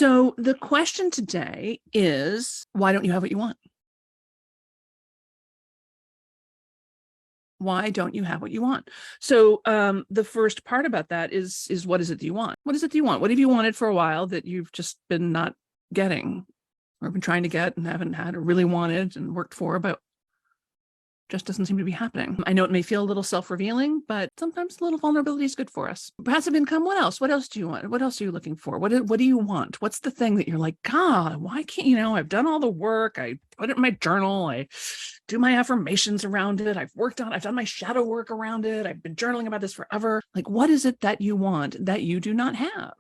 So the question today is, why don't you have what you want? Why don't you have what you want? So the first part about that is what is it that you want? What is it that you want? What have you wanted for a while that you've just been not getting or been trying to get and haven't had or really wanted and worked for, but just doesn't seem to be happening? I know it may feel a little self-revealing, but sometimes a little vulnerability is good for us. Passive income, what else? What else do you want? What else are you looking for? What do you want? What's the thing that you're like, God, why can't, I've done all the work. I put it in my journal. I do my affirmations around it. I've done my shadow work around it. I've been journaling about this forever. Like, what is it that you want that you do not have?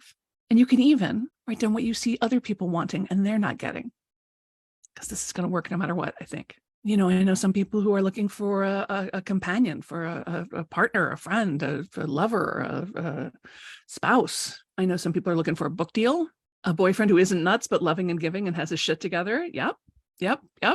And you can even write down what you see other people wanting and they're not getting, because this is going to work no matter what, I think. I know some people who are looking for a companion, for a partner, a friend, a lover, a spouse. I know some people are looking for a book deal, a boyfriend who isn't nuts, but loving and giving and has his shit together. Yep.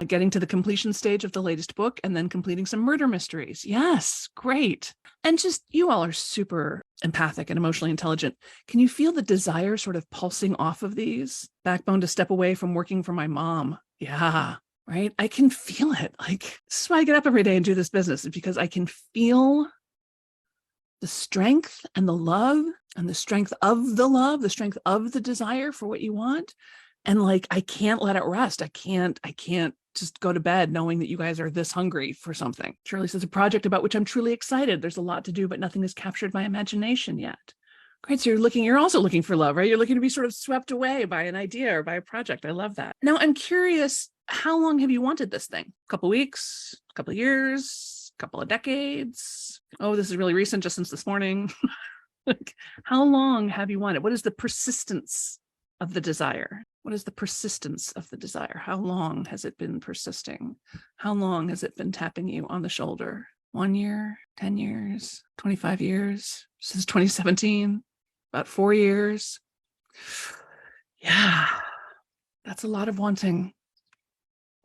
Getting to the completion stage of the latest book and then completing some murder mysteries. Yes, great. And just, you all are super empathic and emotionally intelligent. Can you feel the desire sort of pulsing off of these? Backbone to step away from working for my mom. Yeah. Right? I can feel it. Like, this is why I get up every day and do this business, because I can feel the strength and the love and the strength of the love, the strength of the desire for what you want. And like, I can't let it rest. I can't just go to bed knowing that you guys are this hungry for something. Shirley says, a project about which I'm truly excited. There's a lot to do, but nothing has captured my imagination yet. Great. So you're also looking for love, right? You're looking to be sort of swept away by an idea or by a project. I love that. Now, I'm curious, how long have you wanted this thing? A couple weeks, a couple of years, a couple of decades? Oh, this is really recent, just since this morning. Like, how long have you wanted? What is the persistence of the desire? What is the persistence of the desire? How long has it been persisting? How long has it been tapping you on the shoulder? 1 year, 10 years, 25 years, since 2017, about 4 years. Yeah, that's a lot of wanting.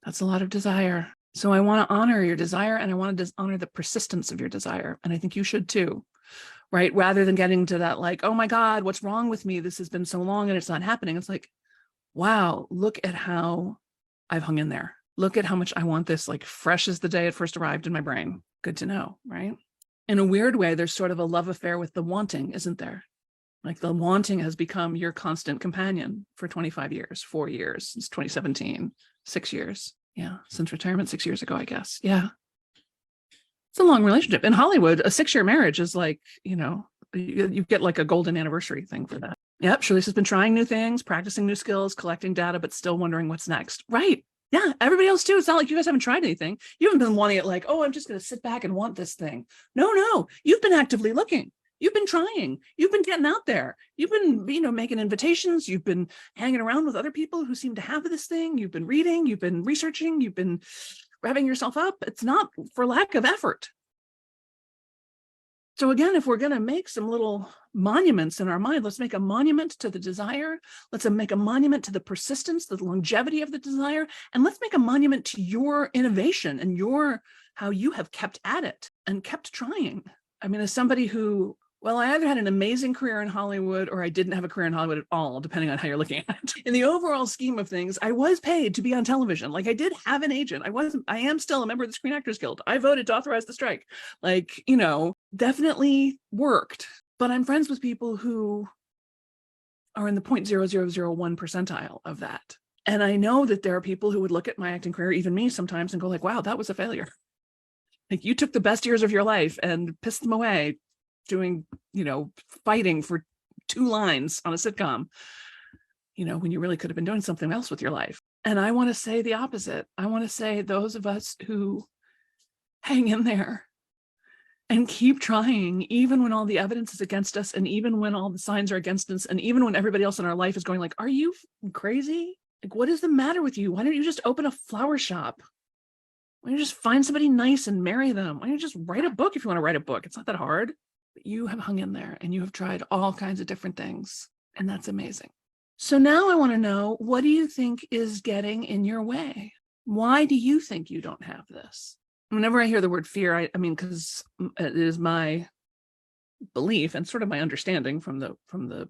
That's a lot of desire. So I want to honor your desire, and I want to honor the persistence of your desire. And I think you should too, right? Rather than getting to that, like, oh my God, what's wrong with me? This has been so long and it's not happening. It's like, wow, look at how I've hung in there. Look at how much I want this, like fresh as the day it first arrived in my brain. Good to know, right? In a weird way, there's sort of a love affair with the wanting, isn't there? Like, the wanting has become your constant companion for 25 years, 4 years, since 2017, 6 years. Yeah, since retirement 6 years ago, I guess. Yeah. It's a long relationship. In Hollywood, a 6-year marriage is like, you get like a golden anniversary thing for that. Yep, Shirley has been trying new things, practicing new skills, collecting data, but still wondering what's next. Right. Yeah, everybody else too. It's not like you guys haven't tried anything. You haven't been wanting it like, oh, I'm just going to sit back and want this thing. No, you've been actively looking. You've been trying. You've been getting out there. You've been, making invitations. You've been hanging around with other people who seem to have this thing. You've been reading. You've been researching. You've been revving yourself up. It's not for lack of effort. So again, if we're going to make some little monuments in our mind, let's make a monument to the desire. Let's make a monument to the persistence, the longevity of the desire, and let's make a monument to your innovation and how you have kept at it and kept trying. I mean, as somebody who, well, I either had an amazing career in Hollywood or I didn't have a career in Hollywood at all, depending on how you're looking at it. In the overall scheme of things, I was paid to be on television. Like, I did have an agent. I am still a member of the Screen Actors Guild. I voted to authorize the strike. Like, definitely worked. But I'm friends with people who are in the 0.0001 percentile of that. And I know that there are people who would look at my acting career, even me sometimes, and go like, wow, that was a failure. Like, you took the best years of your life and pissed them away doing, fighting for 2 lines on a sitcom, when you really could have been doing something else with your life. And I want to say the opposite. I want to say those of us who hang in there and keep trying, even when all the evidence is against us, and even when all the signs are against us, and even when everybody else in our life is going like, are you crazy? Like, what is the matter with you? Why don't you just open a flower shop? Why don't you just find somebody nice and marry them? Why don't you just write a book if you want to write a book? It's not that hard. But you have hung in there and you have tried all kinds of different things. And that's amazing. So now I want to know, what do you think is getting in your way? Why do you think you don't have this? Whenever I hear the word fear, I mean, because it is my belief and sort of my understanding from the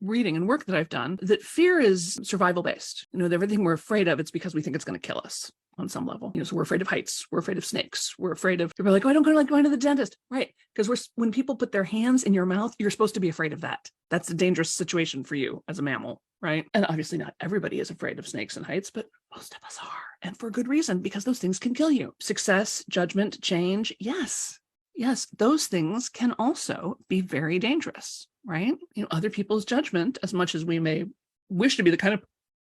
reading and work that I've done that fear is survival based. Everything we're afraid of, it's because we think it's going to kill us on some level. So we're afraid of heights, we're afraid of snakes, we're afraid of, people are like, oh, I don't like going to the dentist. Right. Because when people put their hands in your mouth, you're supposed to be afraid of that. That's a dangerous situation for you as a mammal. Right. And obviously not everybody is afraid of snakes and heights, but most of us are. And for good reason, because those things can kill you. Success, judgment, change. Yes, those things can also be very dangerous, right? Other people's judgment, as much as we may wish to be the kind of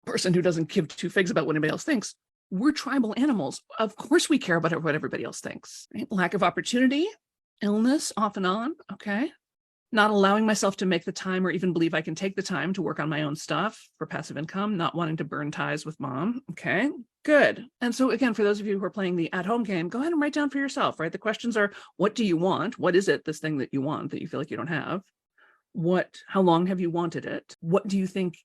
person who doesn't give two figs about what anybody else thinks, we're tribal animals. Of course we care about what everybody else thinks, right? Lack of opportunity, illness off and on, okay? Not allowing myself to make the time or even believe I can take the time to work on my own stuff for passive income, not wanting to burn ties with mom, okay? Good. And so again, for those of you who are playing the at-home game, go ahead and write down for yourself, right? The questions are, what do you want? What is it, this thing that you want that you feel like you don't have? How long have you wanted it? What do you think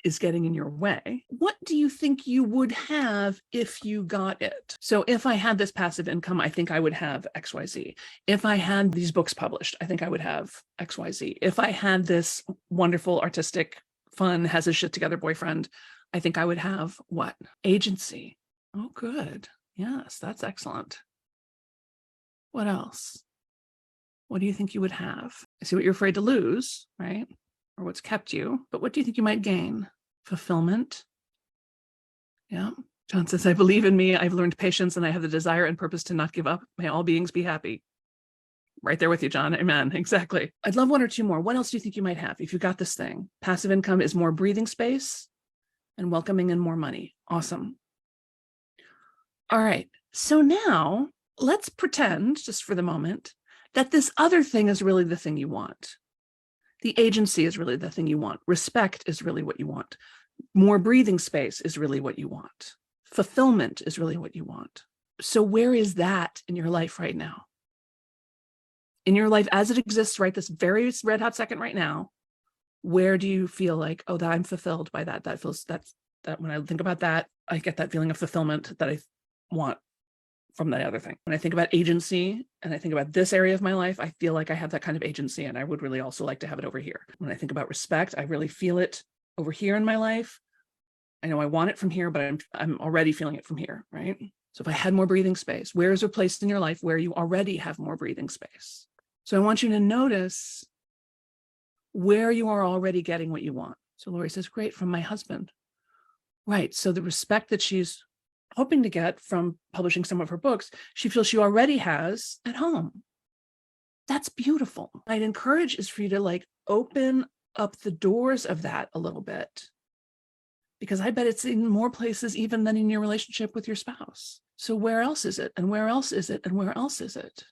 is getting in your way? What do you think you would have if you got it? So if I had this passive income, I think I would have XYZ. If I had these books published, I think I would have XYZ. If I had this wonderful, artistic, fun, has his shit together boyfriend, I think I would have what? Agency. Oh, good. Yes, that's excellent. What else? What do you think you would have? I see what you're afraid to lose, right? Or what's kept you, but what do you think you might gain? Fulfillment. Yeah. John says, I believe in me. I've learned patience and I have the desire and purpose to not give up. May all beings be happy. Right there with you, John. Amen. Exactly. I'd love one or two more. What else do you think you might have if you got this thing? Passive income is more breathing space and welcoming in more money. Awesome. All right. So now let's pretend, just for the moment, that this other thing is really the thing you want. The agency is really the thing you want. Respect is really what you want. More breathing space is really what you want. Fulfillment is really what you want. So where is that in your life right now? In your life as it exists right this very red hot second right now, where do you feel like, oh, that I'm fulfilled by that? That when I think about that, I get that feeling of fulfillment that I want from that other thing. When I think about agency and I think about this area of my life, I feel like I have that kind of agency and I would really also like to have it over here. When I think about respect, I really feel it over here in my life. I know I want it from here, but I'm already feeling it from here, right? So if I had more breathing space, where is a place in your life where you already have more breathing space? So I want you to notice where you are already getting what you want. So Lori says, great, from my husband. Right, so the respect that she's hoping to get from publishing some of her books, she feels she already has at home. That's beautiful. I'd encourage is for you to open up the doors of that a little bit, because I bet it's in more places even than in your relationship with your spouse. So where else is it? And where else is it? And where else is it?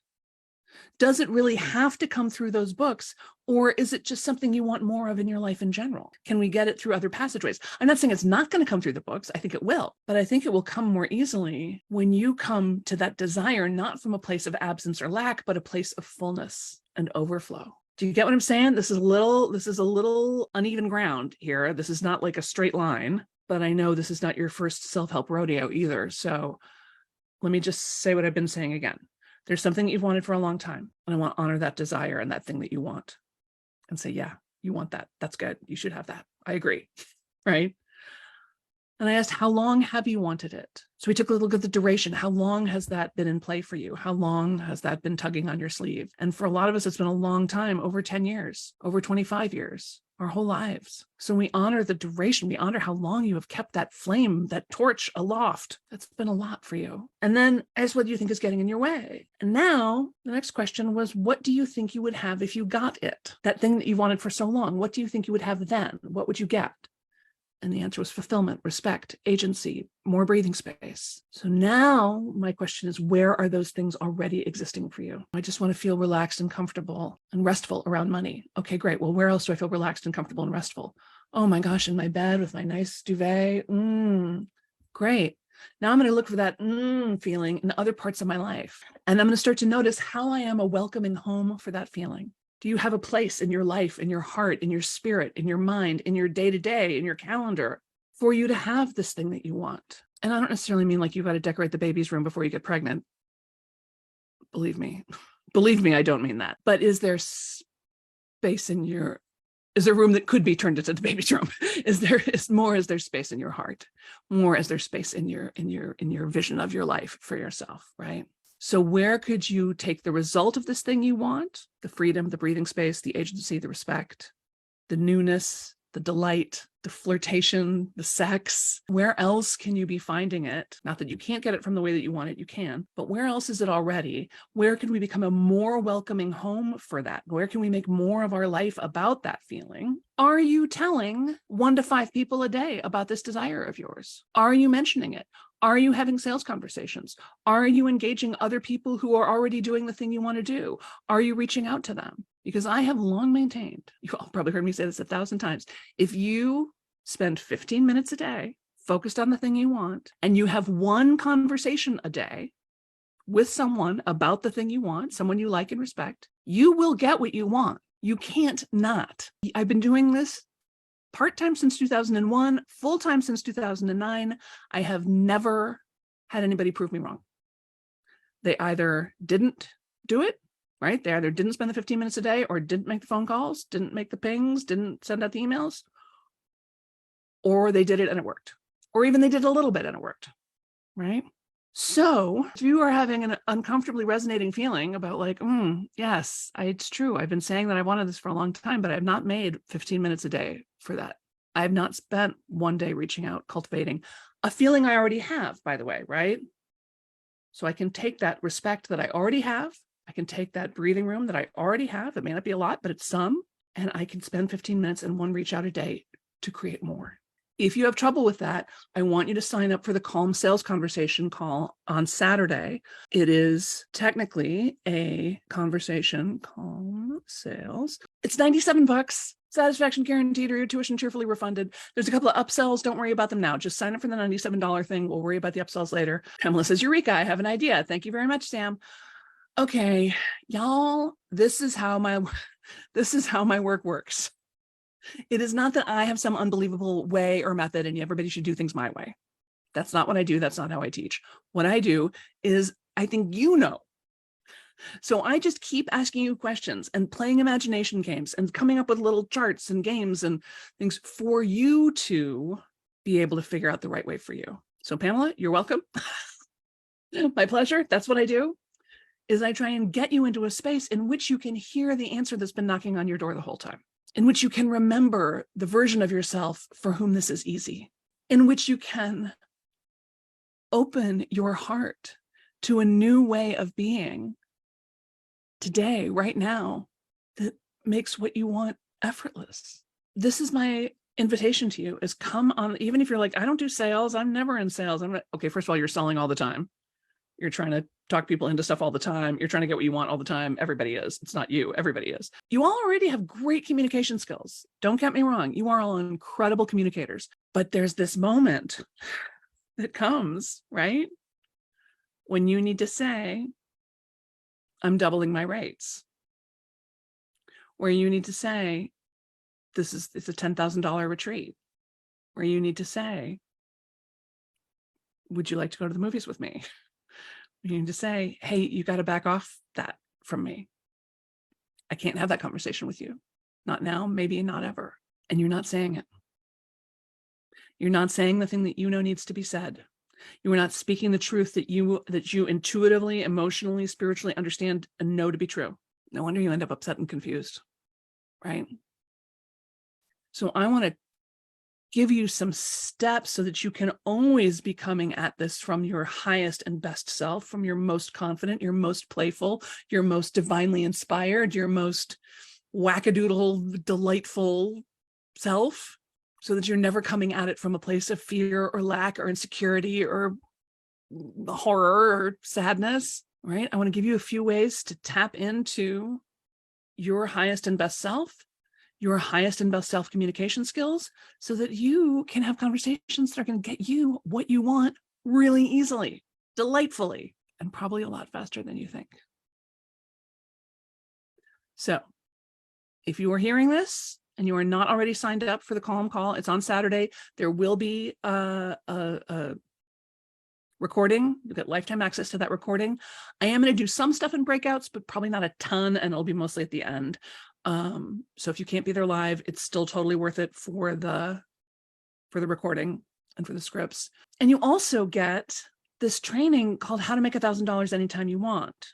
Does it really have to come through those books, or is it just something you want more of in your life in general? Can we get it through other passageways? I'm not saying it's not going to come through the books. I think it will, but I think it will come more easily when you come to that desire, not from a place of absence or lack, but a place of fullness and overflow. Do you get what I'm saying? This is a little uneven ground here. This is not like a straight line, but I know this is not your first self-help rodeo either. So let me just say what I've been saying again. There's something that you've wanted for a long time, and I want to honor that desire and that thing that you want and say, yeah, you want that. That's good. You should have that. I agree. Right? And I asked, how long have you wanted it? So we took a look at the duration. How long has that been in play for you? How long has that been tugging on your sleeve? And for a lot of us, it's been a long time, over 10 years, over 25 years, our whole lives. So we honor the duration. We honor how long you have kept that flame, that torch aloft. That's been a lot for you. And then ask what you think is getting in your way. And now the next question was, what do you think you would have if you got it? That thing that you wanted for so long, what do you think you would have then? What would you get? And the answer was fulfillment, respect, agency, more breathing space. So now my question is, where are those things already existing for you? I just want to feel relaxed and comfortable and restful around money. Okay, great. Well, where else do I feel relaxed and comfortable and restful? Oh my gosh, in my bed with my nice duvet. Great. Now I'm going to look for that feeling in other parts of my life. And I'm going to start to notice how I am a welcoming home for that feeling. Do you have a place in your life, in your heart, in your spirit, in your mind, in your day-to-day, in your calendar for you to have this thing that you want? And I don't necessarily mean like you've got to decorate the baby's room before you get pregnant. Believe me, I don't mean that. But is there space in your Is there room that could be turned into the baby's room? Is there space in your heart? More is there space in your vision of your life for yourself, right? So where could you take the result of this thing you want, the freedom, the breathing space, the agency, the respect, the newness, the delight, the flirtation, the sex? Where else can you be finding it? Not that you can't get it from the way that you want it, you can, but where else is it already? Where can we become a more welcoming home for that? Where can we make more of our life about that feeling? Are you telling 1 to 5 people a day about this desire of yours? Are you mentioning it? Are you having sales conversations? Are you engaging other people who are already doing the thing you want to do? Are you reaching out to them? Because I have long maintained, you've all probably heard me say this 1,000 times, if you spend 15 minutes a day focused on the thing you want, and you have 1 conversation a day with someone about the thing you want, someone you like and respect, you will get what you want. You can't not. I've been doing this part-time since 2001, full-time since 2009. I have never had anybody prove me wrong. They either didn't do it, right? They either didn't spend the 15 minutes a day, or didn't make the phone calls, didn't make the pings, didn't send out the emails, or they did it and it worked, or even they did a little bit and it worked, right? So if you are having an uncomfortably resonating feeling about like, yes, it's true. I've been saying that I wanted this for a long time, but I've not made 15 minutes a day for that. I've not spent 1 day reaching out, cultivating a feeling I already have, by the way, right? So I can take that respect that I already have. I can take that breathing room that I already have. It may not be a lot, but it's some, and I can spend 15 minutes and 1 reach out a day to create more. If you have trouble with that, I want you to sign up for the Calm Sales Conversation call on Saturday. It is technically a conversation, Calm Sales. It's $97, satisfaction guaranteed, or your tuition cheerfully refunded. There's a couple of upsells. Don't worry about them now. Just sign up for the $97 thing. We'll worry about the upsells later. Pamela says, Eureka, I have an idea. Thank you very much, Sam. Okay, y'all, this is how my work works. It is not that I have some unbelievable way or method and everybody should do things my way. That's not what I do. That's not how I teach. What I do is I think you know. So I just keep asking you questions and playing imagination games and coming up with little charts and games and things for you to be able to figure out the right way for you. So Pamela, you're welcome. My pleasure. That's what I do, is I try and get you into a space in which you can hear the answer that's been knocking on your door the whole time, in which you can remember the version of yourself for whom this is easy, in which you can open your heart to a new way of being today, right now, that makes what you want effortless. This is my invitation to you, is come on. Even if you're like, I don't do sales, I'm never in sales. Okay, first of all, you're selling all the time. You're trying to talk people into stuff all the time. You're trying to get what you want all the time. Everybody is. It's not you. Everybody is. You all already have great communication skills. Don't get me wrong. You are all incredible communicators. But there's this moment that comes, right, when you need to say, I'm doubling my rates. Where you need to say, it's a $10,000 retreat. Where you need to say, would you like to go to the movies with me? You need to say, hey, you got to back off that from me. I can't have that conversation with you. Not now, maybe not ever. And you're not saying it. You're not saying the thing that you know needs to be said. You are not speaking the truth that you intuitively, emotionally, spiritually understand and know to be true. No wonder you end up upset and confused, right? So I want to give you some steps so that you can always be coming at this from your highest and best self, from your most confident, your most playful, your most divinely inspired, your most wackadoodle, delightful self, so that you're never coming at it from a place of fear or lack or insecurity or horror or sadness, right? I want to give you a few ways to tap into your highest and best self, your highest and best self-communication skills, so that you can have conversations that are going to get you what you want really easily, delightfully, and probably a lot faster than you think. So if you are hearing this and you are not already signed up for the Calm Call, it's on Saturday. There will be a recording. You get lifetime access to that recording. I am going to do some stuff in breakouts, but probably not a ton, and it'll be mostly at the end. So if you can't be there live, it's still totally worth it for the recording and for the scripts. And you also get this training called How to Make $1,000 Anytime You Want,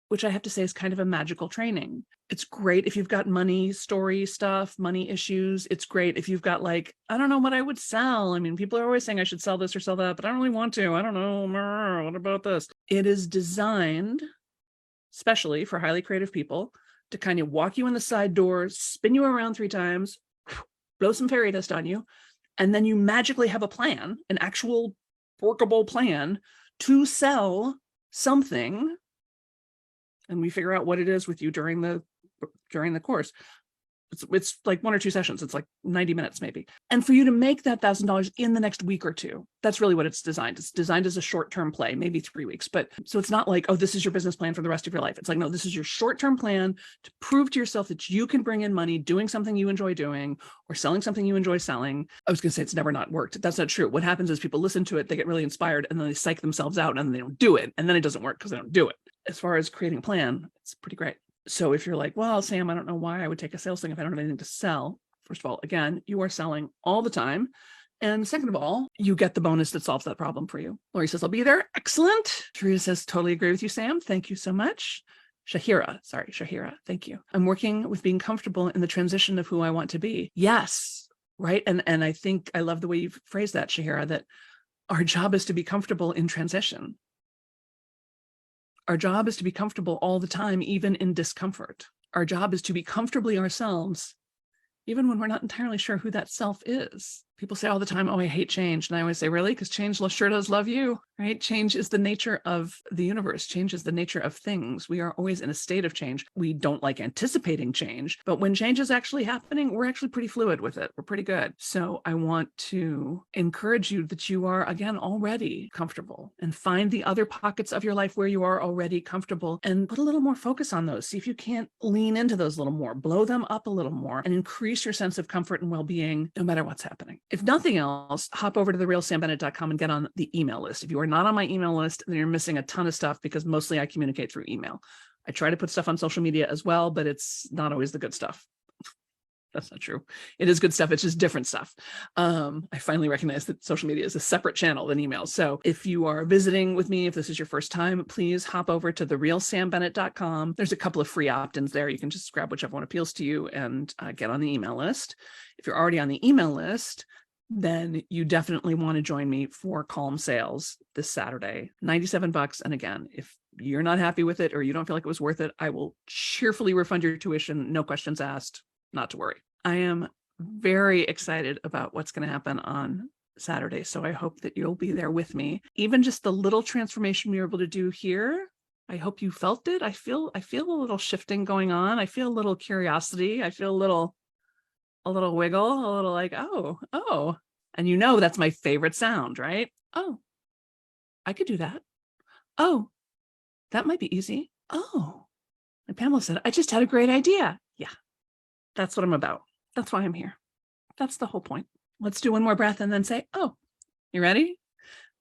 which I have to say is kind of a magical training. It's great if you've got money story stuff, money issues. It's great if you've got like, I don't know what I would sell. I mean, people are always saying I should sell this or sell that, but I don't really want to. I don't know. What about this? It is designed especially for highly creative people to kind of walk you in the side door, spin you around 3 times, blow some fairy dust on you, and then you magically have a plan, an actual workable plan to sell something. And we figure out what it is with you during the course. It's like 1 or 2 sessions. It's like 90 minutes maybe. And for you to make that $1,000 in the next week or 2, that's really what it's designed. It's designed as a short-term play, maybe 3 weeks. But so it's not like, oh, this is your business plan for the rest of your life. It's like, no, this is your short-term plan to prove to yourself that you can bring in money doing something you enjoy doing or selling something you enjoy selling. I was going to say it's never not worked. That's not true. What happens is people listen to it, they get really inspired, and then they psych themselves out and then they don't do it. And then it doesn't work because they don't do it. As far as creating a plan, it's pretty great. So if you're like, well, Sam, I don't know why I would take a sales thing if I don't have anything to sell. First of all, again, you are selling all the time. And second of all, you get the bonus that solves that problem for you. Lori says, I'll be there. Excellent. Teresa says, totally agree with you, Sam. Thank you so much. Shahira, thank you. I'm working with being comfortable in the transition of who I want to be. Yes, right. And I think I love the way you've phrased that, Shahira, that our job is to be comfortable in transition. Our job is to be comfortable all the time, even in discomfort. Our job is to be comfortably ourselves, even when we're not entirely sure who that self is. People say all the time, oh, I hate change. And I always say, really? Because change sure does love you, right? Change is the nature of the universe. Change is the nature of things. We are always in a state of change. We don't like anticipating change, but when change is actually happening, we're actually pretty fluid with it. We're pretty good. So I want to encourage you that you are, again, already comfortable, and find the other pockets of your life where you are already comfortable and put a little more focus on those. See if you can't lean into those a little more, blow them up a little more, and increase your sense of comfort and well-being no matter what's happening. If nothing else, hop over to therealsambennett.com and get on the email list. If you are not on my email list, then you're missing a ton of stuff, because mostly I communicate through email. I try to put stuff on social media as well, but it's not always the good stuff. That's not true. It is good stuff. It's just different stuff. I finally recognize that social media is a separate channel than email. So if you are visiting with me, if this is your first time, please hop over to therealsambennett.com. There's a couple of free opt-ins there. You can just grab whichever one appeals to you and get on the email list. If you're already on the email list, then you definitely want to join me for Calm Sales this Saturday, $97. And again, if you're not happy with it or you don't feel like it was worth it, I will cheerfully refund your tuition. No questions asked, not to worry. I am very excited about what's going to happen on Saturday. So I hope that you'll be there with me. Even just the little transformation we were able to do here, I hope you felt it. I feel a little shifting going on. I feel a little curiosity. I feel a little wiggle, a little like, oh, and you know, that's my favorite sound, right? Oh, I could do that. Oh, that might be easy. Oh, and Pamela said, I just had a great idea. Yeah, that's what I'm about. That's why I'm here. That's the whole point. Let's do one more breath and then say, oh, you ready?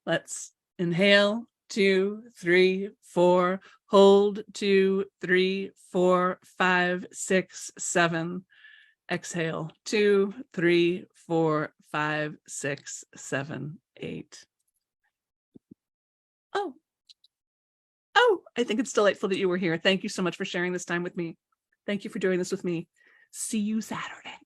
Let's inhale, 2, 3, 4, hold, 2, 3, 4, 5, 6, 7. Exhale, 2, 3, 4, 5, 6, 7, 8. Oh, I think it's delightful that you were here. Thank you so much for sharing this time with me. Thank you for doing this with me. See you Saturday.